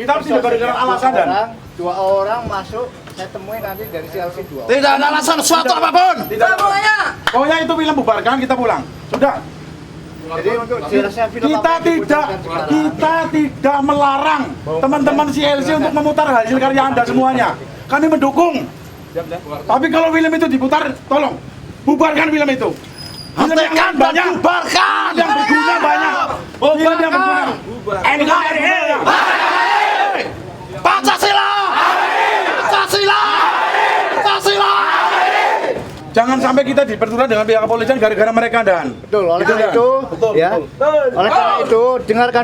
Kita harus tidak berikan alasan dan dua orang masuk, saya temui nanti dari CLC 2. Tidak ada alasan suatu apapun. tidak. Pokoknya itu film bubarkan, kita pulang. Sudah. Jadi untuk jelasnya film Kita apa yang tidak melarang teman-teman CLC untuk memutar hasil karya Anda semuanya. Kami mendukung. Tapi kalau film itu diputar, tolong bubarkan film itu. Film yang Hentikan dan banyak, bubarkan. yang berguna banyak. Film yang berguna. NKRI. Pancasila. Pancasila. Pancasila. Jangan sampai kita diperturan dengan pihak kepolisian gara-gara mereka dan. Betul, oleh Gitu, karena Dan? itu, Betul, ya. betul. Oleh karena itu, dengarkan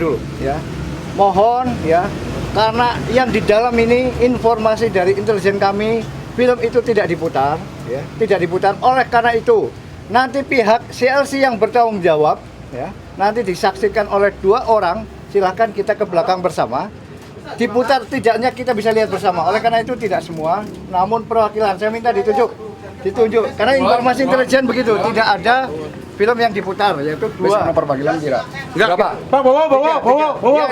dulu, ya. Mohon, ya, karena yang di dalam ini informasi dari intelijen kami, film itu tidak diputar, ya, tidak diputar. Oleh karena itu, nanti pihak CLC yang bertanggung jawab, ya, nanti disaksikan oleh 2 orang. Silahkan kita ke belakang bersama. Diputar tidaknya kita bisa lihat bersama. Oleh karena itu tidak semua, namun perwakilan saya minta ditunjuk karena informasi intelijen begitu, tidak ada film yang diputar, yaitu 2 perwakilan kira. berapa? Pak, bawa,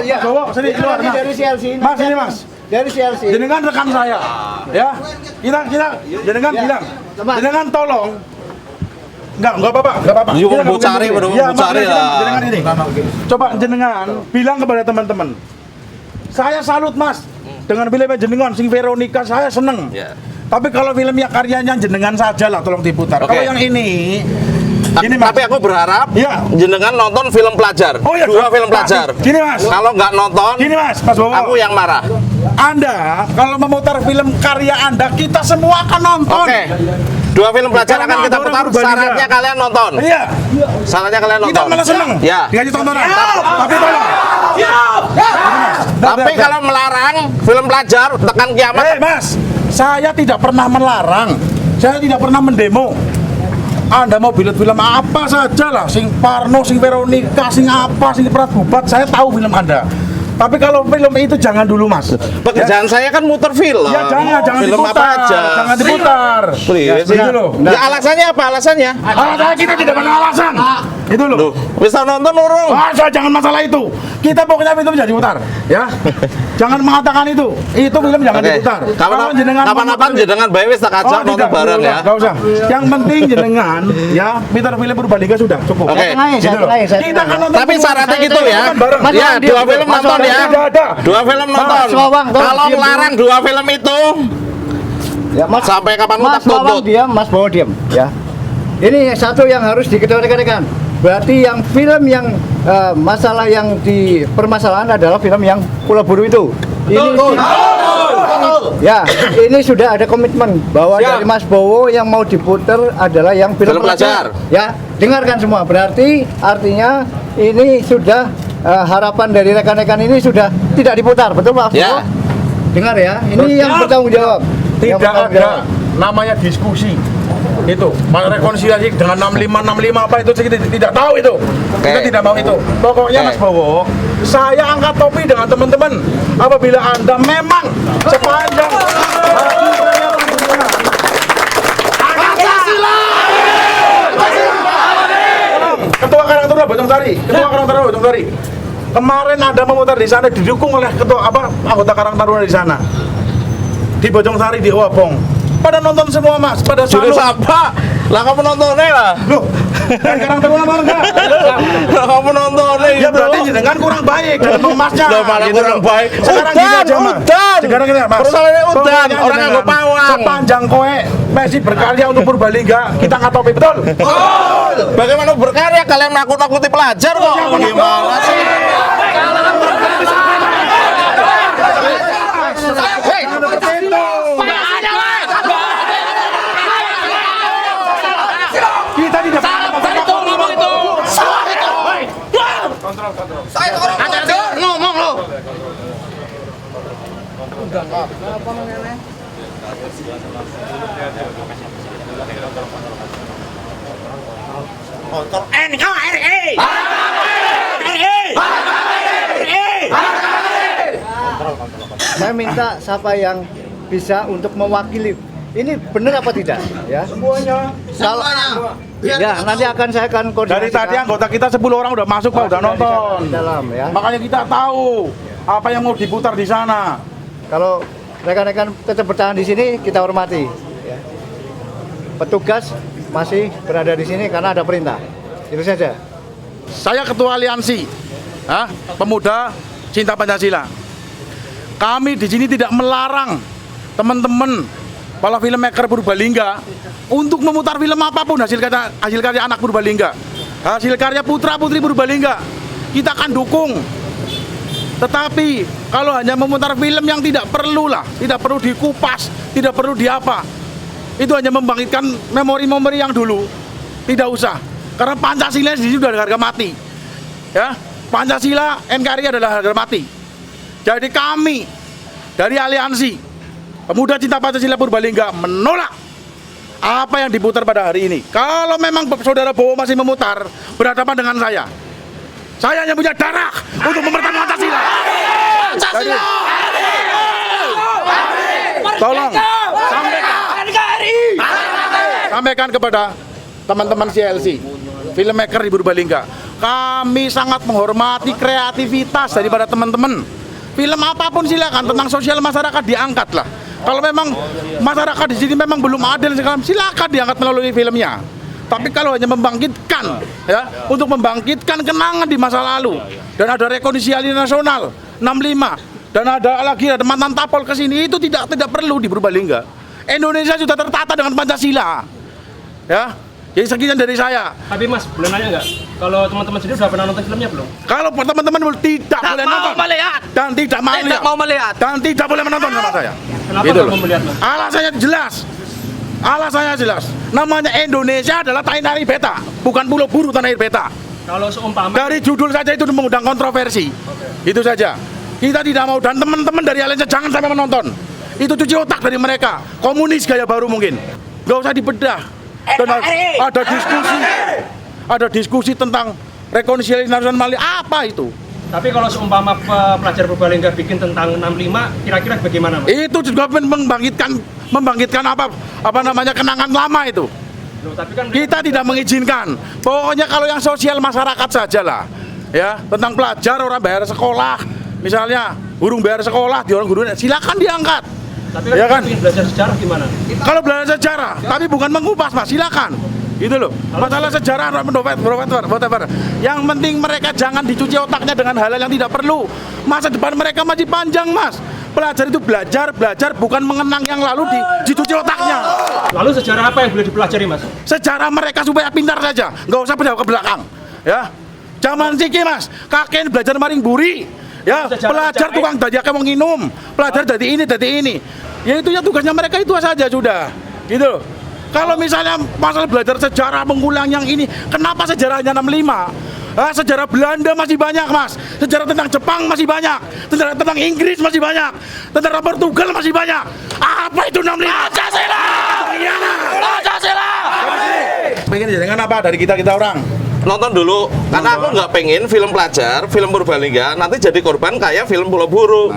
Iya. sini keluar. Ini dari CLC. Mas, ini Mas. Dari CLC. Jenengan rekan saya, ya. Kita jenengan Ya. bilang, Teman. jenengan tolong. Enggak apa-apa. Iya, Kita mau cari, ngomongin baru dulu. Ya, mau cari makanya lah. jenengan ini. Coba jenengan bilang kepada teman-teman. Saya salut Mas dengan filmnya jenengan sing Veronica, saya seneng. Ya. Tapi kalau filmnya karyanya jenengan saja lah tolong diputar. Oke. Kalau yang ini Mas. Tapi aku berharap Iya. jenengan nonton film pelajar. Oh, iya, 2 film pelajar. Gini, Mas. Kalau nggak nonton, Gini Mas Bowo. aku yang marah. Anda kalau memutar film karya Anda, kita semua akan nonton. Oke. 2 film pelajar Karena akan kita ada putar. orang berbeda. Syaratnya kalian nonton. Iya. Syaratnya kalian Kita nonton. malah seneng. Ya. Dikasih tontonan. Tapi tolong. Tapi kalau melarang film pelajar tekan kiamat. Mas, saya tidak pernah melarang. Saya tidak pernah mendemo. Anda mau bilet film apa saja lah, sing Parno, sing Veronica, sing apa, sing Prabubat, saya tahu film Anda. Tapi kalau film itu jangan dulu Mas. Pekerjaan saya kan muter film. Ya jangan film diputar. apa aja. Jangan diputar. Please. Itu loh. Ya, alasannya apa? Alasannya? Alasan kita tidak pernah alasan. Itu loh. Bisa nonton urung. Jangan masalah itu. Kita pokoknya film jangan diputar, ya. Jangan mengatakan itu. Itu film jangan Oke. diputar. Kapan-kapan jenengan bae wis tak ajak nonton tidak, bareng ya. Enggak usah. Yang penting jenengan ya, putar film Purbalingga sudah cukup. Oke. Gitu loh. Kita akan nonton. Tapi syaratnya gitu ya. bareng. Ya, 2 film nonton ya. Tidak ada. 2 film nonton. Wawang, tolong Kalau diam melarang 2 film itu, Ya, Mas. sampai kapan Mas tak Wawang tuntut. diam, Mas Bowo diam, ya. Ini satu yang harus diketahui rekan-rekan. Berarti yang film yang masalah yang di permasalahan adalah film yang Pulau Buru itu. Ini ya, ini sudah ada komitmen bahwa Siap. dari Mas Bowo yang mau diputer adalah yang film Film pelajar. Ya, dengarkan semua. Berarti artinya ini sudah harapan dari rekan-rekan ini sudah tidak diputar, betul Pak? Ya. Bowo? Dengar ya, ini yang bertanggung jawab. Yang Tidak bertanggung ada jawab. namanya diskusi. Itu rekonsiliasi dengan 65 apa itu kita tidak tahu itu. Kita tidak mau itu. Pokoknya Oke. Mas Bowo, saya angkat topi dengan teman-teman apabila Anda memang sepanjang Ketua Karang Taruna Bojong Sari. Kemarin Anda memutar di sana didukung oleh anggota Karang Taruna di sana. Di Bojong Sari di Owabong. Pada nonton semua Mas, pada Jurus salut. apa? Lah kamu nontonnya lah. Loh, kan Karang Taruna apa enggak? Lah kamu nontonnya. Ya berarti jenengan kurang baik dalam mengemasnya. Lah malah Gitu kurang loh. baik. Sekarang gini aja Mas. Udan. Sekarang gini Mas. Persoalannya udan, Pokoknya orang jenengan nganggo pawang. Sepanjang kowe masih berkarya untuk Purbalingga, kita angkat topi betul. Bagaimana berkarya kalian nakut-nakuti pelajar kok? Gimana sih? Kita tidak Ngomong itu. Saya ngomong lo. Kontrol NKRI. Saya minta siapa yang bisa untuk mewakili. Ini benar apa tidak? Ya. semuanya. Kalau ya nanti saya akan koordinasikan. Dari tadi anggota kita 10 orang udah masuk Pak, udah nonton. Di dalam ya. Makanya kita tahu Apa yang mau diputar di sana? Kalau rekan-rekan tetap bertahan di sini, kita hormati. Ya. Petugas masih berada di sini karena ada perintah. Itu saja. Saya ketua aliansi pemuda cinta Pancasila. Kami di sini tidak melarang teman-teman para filmmaker Purbalingga untuk memutar film apapun hasil karya anak Purbalingga, hasil karya putra-putri Purbalingga. Kita akan dukung. Tetapi kalau hanya memutar film yang tidak perlu dikupas, tidak perlu diapa, itu hanya membangkitkan memori-memori yang dulu. Tidak usah, karena Pancasila di sini sudah ada harga mati. Ya, Pancasila NKRI adalah harga mati. Jadi kami dari aliansi Pemuda Cinta Pancasila Purbalingga menolak apa yang diputar pada hari ini. Kalau memang saudara Bowo masih memutar berhadapan dengan saya hanya punya darah untuk mempertahankan Pancasila. Jadi, tolong sampaikan kepada teman-teman CLC, filmmaker di Purbalingga. Kami sangat menghormati kreativitas daripada teman-teman. Film apapun silakan, tentang sosial masyarakat diangkat lah. Kalau memang masyarakat di sini memang belum adil silakan diangkat melalui filmnya. Tapi kalau hanya membangkitkan, untuk membangkitkan kenangan di masa lalu, dan ada rekonsiliasi nasional 65, dan ada mantan tapol ke sini, itu tidak perlu di Purbalingga. Indonesia sudah tertata dengan Pancasila. Ya. Jadi sekian dari saya. Tapi Mas, boleh nanya nggak? Kalau teman-teman sendiri sudah pernah nonton filmnya belum? Kalau teman-teman tidak boleh nonton dan tidak boleh menonton sama saya. Kenapa Gitu nggak loh. mau melihat, Mas? Alasannya jelas. Namanya Indonesia adalah tanah air beta, bukan pulau buru tanah air beta. Kalau seumpama Dari judul saja itu mengundang kontroversi. Itu saja. Kita tidak mau, dan teman-teman dari aliansi jangan sampai menonton. Itu cuci otak dari mereka. Komunis gaya baru mungkin. Gak usah dibedah. Dan ada diskusi tentang rekonsiliasi nasional, apa itu? tapi kalau seumpama pelajar Purbalingga bikin tentang 65, kira-kira bagaimana, Mas? Itu juga membangkitkan apa namanya kenangan lama itu. Loh, tapi kan Kita tidak mengizinkan. Pokoknya kalau yang sosial masyarakat sajalah. Ya, tentang pelajar orang bayar sekolah, misalnya burung bayar sekolah, di orang guru silakan diangkat. tapi kan Ya kan? ingin belajar sejarah gimana? Kalau belajar sejarah, tapi bukan mengupas, Mas, silakan. Gitu loh. Masalah sejarah whatever. Yang penting mereka jangan dicuci otaknya dengan hal-hal yang tidak perlu. Masa depan mereka masih panjang, Mas. Pelajar itu belajar bukan mengenang yang lalu dicuci otaknya. Lalu sejarah apa yang boleh dipelajari, Mas? Sejarah mereka supaya pintar saja, nggak usah jauh ke belakang. Ya. Zaman siki, Mas, kakek belajar maring buri. Ya, pelajar tukang dadi akeh wong nginum, pelajar dadi ini. Ya itu ya tugasnya mereka itu saja sudah. Gitu loh. Kalau misalnya masalah belajar sejarah mengulang yang ini, kenapa sejarahnya 65? Sejarah Belanda masih banyak, Mas. Sejarah tentang Jepang masih banyak. Sejarah tentang Inggris masih banyak. Tentang Portugal masih banyak. Apa itu 65? Pancasila! Pancasila! Pengen dengan apa dari kita orang? Nonton dulu, karena aku nggak pengen film pelajar, film Purbalingga nanti jadi korban kayak film Pulau Buru,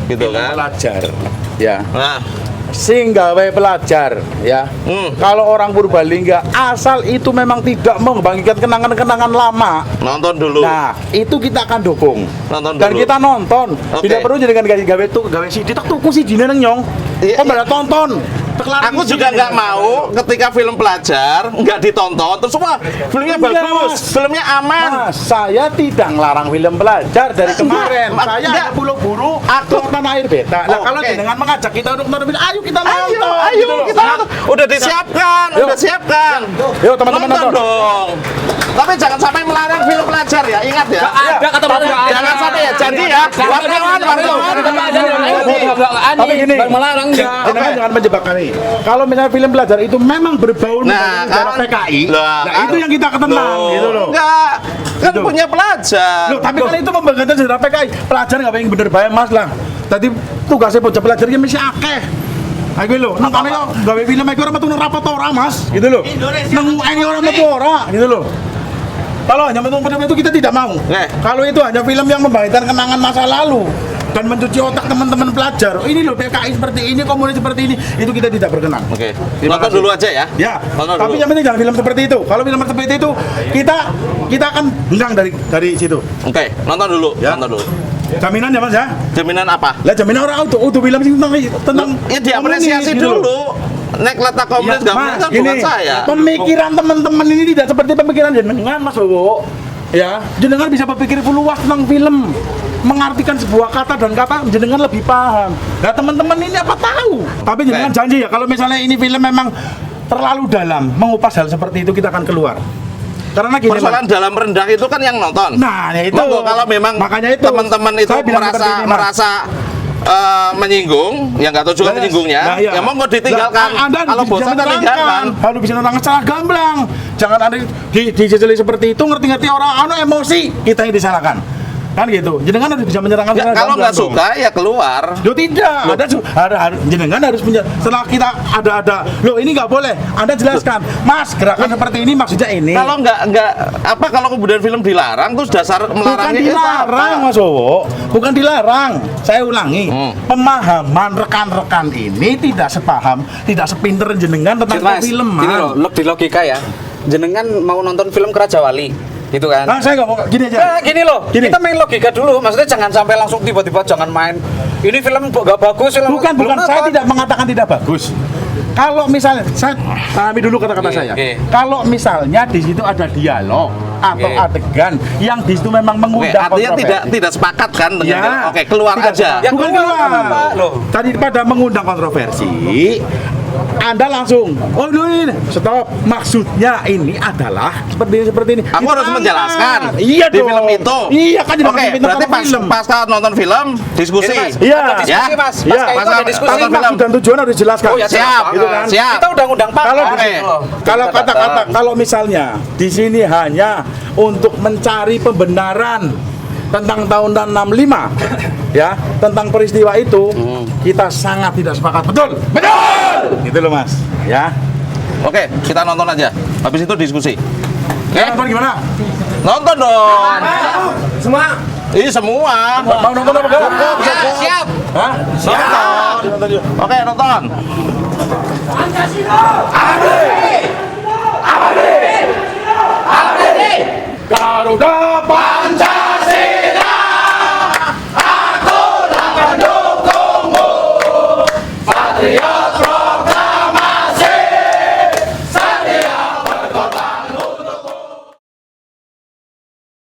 gitu kan? Pelajar, ya. Nah, Sing gawe pelajar, ya. Kalau orang Purbalingga asal itu memang tidak membangkitkan kenangan-kenangan lama. nonton dulu. Nah, itu kita akan dukung. Nonton Dan dulu. kita nonton. Oke. Tidak perlu jadikan gawe CD tak tuku si dine neng nyong. Iya, Kok malah tonton. Aku juga nggak mau ketika film pelajar nggak ditonton, terus semua filmnya Iya, bagus, Mas. filmnya aman. Mas, saya tidak ngelarang film pelajar dari kemarin. Enggak, Saya enggak. hanya Pulau Buru, Aku- tanah air beta. Nah, kalau Oke. dengan mengajak kita untuk nonton film, ayo kita nonton. Ayo, gitu loh. kita nonton. Udah disiapkan, Yuk. udah siapkan. Yuk, teman-teman nonton nonton. dong. Tapi jangan sampai melarang film pelajar ya, ingat ya. Ada kata Jangan sampai ya. Jadi ya, wartawan. Tapi gini, jangan menjebak kami. Kalau misalnya film pelajar itu memang berbau Nah, sejarah kan. PKI, Lah, nah itu yang kita ketenang, gitu loh. Enggak, kan Gitu. punya pelajar. Loh, tapi kalau itu membanggakan sejarah PKI, pelajar nggak pengen bener bayar, Mas lah. Tadi tugasnya bocah pelajar ini mesti akeh. Aku lho, nang kene kok gawe film iki ora metu nang rapot ora, Mas. Gitu loh. Nang ini ora metu ora, gitu loh. Kalau hanya metu film itu kita tidak mau. Kalau itu hanya film yang membangkitkan kenangan masa lalu dan mencuci otak teman-teman pelajar. Oh, ini loh PKI seperti ini, komunis seperti ini, itu kita tidak berkenan. Oke, Terima nonton kasih. dulu aja ya. Ya, Nonton tapi dulu. yang penting jangan film seperti itu. Kalau film seperti itu, kita akan hilang dari situ. Oke, nonton dulu, Ya. nonton dulu. Jaminan ya Mas ya? Jaminan apa? Lah jaminan orang utuh film sing tentang Ya diapresiasi komunis, gitu. dulu. Nek letak komunis Ya, nggak Mas, kan gini, bukan saya. pemikiran teman-teman ini tidak seperti pemikiran jenengan Mas Bowo. Ya, jenengan bisa berpikir luas tentang film, mengartikan sebuah kata dan kata jenengan lebih paham. Nah teman-teman ini apa tahu? Tapi jenengan janji ya kalau misalnya ini film memang terlalu dalam, mengupas hal seperti itu kita akan keluar. Karena gini, Persoalan Mas. dalam rendah itu kan yang nonton. Nah, ya itu. Monggo, kalau memang Makanya itu teman-teman itu saya bilang seperti ini, Mas. merasa menyinggung, yang nggak tahu juga menyinggungnya, Nah, iya. ya monggo ditinggalkan. Nah, Anda Kalau bisa bosan kan menerangkan, tinggalkan. harus bisa menerangkan secara gamblang. Jangan Anda dijejeli seperti itu, ngerti-ngerti orang emosi, kita yang disalahkan. Kan gitu. Jenengan harus bisa menyerangkan Ya, secara kalau gamblang nggak dong. suka ya keluar. Loh tidak, jenengan harus setelah kita ada. Loh ini nggak boleh. Anda jelaskan, Mas gerakan seperti ini maksudnya ini. Kalau nggak apa kalau kemudian film dilarang terus dasar Bukan melarangnya itu dilarang apa? Mas Bowo, bukan dilarang. Saya ulangi, pemahaman rekan-rekan ini tidak sepaham, tidak sepinter jenengan tentang Mas, film. gini loh, di logika ya. Jenengan mau nonton film Keraja Wali, gitu kan? Nah, saya nggak mau gini aja. Nah, gini loh, Gini. kita main logika dulu. Maksudnya jangan sampai langsung tiba-tiba jangan main. Ini film gak bagus, film Bukan, belum saya nonton. tidak mengatakan tidak bagus. Kalau misalnya, saya pahami dulu kata-kata Oke, saya. oke. Kalau misalnya di situ ada dialog atau Oke. adegan yang di situ memang Oke, mengundang artinya kontroversi. tidak sepakat kan dengan Ya, oke keluar tidak aja. sepakat. Ya, Bukan keluar, keluar. loh. Tadi pada mengundang kontroversi, Anda langsung, oh ini, stop. Maksudnya ini adalah seperti ini. Aku harus Diterangkan. menjelaskan Iya di dong. film itu. Iya kan Oke, berarti pas nonton film diskusi. Ini, Mas, Iya. ada diskusi, Ya. Mas. Iya. Pasca itu Pas ada diskusi. nonton Maksud dan tujuan harus dijelaskan. Oh ya, Siap, jelas gitu banget. kan? Siap. Kita undang-undang pak. Kalau Oke. kalau misalnya di sini hanya untuk mencari pembenaran tentang tahun 65 ya, tentang peristiwa itu kita sangat tidak sepakat. Betul. Gitu loh Mas, ya. Oke, kita nonton aja. Habis itu diskusi. Oke? Nonton gimana? Nonton dong. Semua? Ini semua. Mau nonton apa enggak? Siap. Hah? Nonton. Oke, nonton. Garuda Pancasila, aku tak mendukungmu, Satria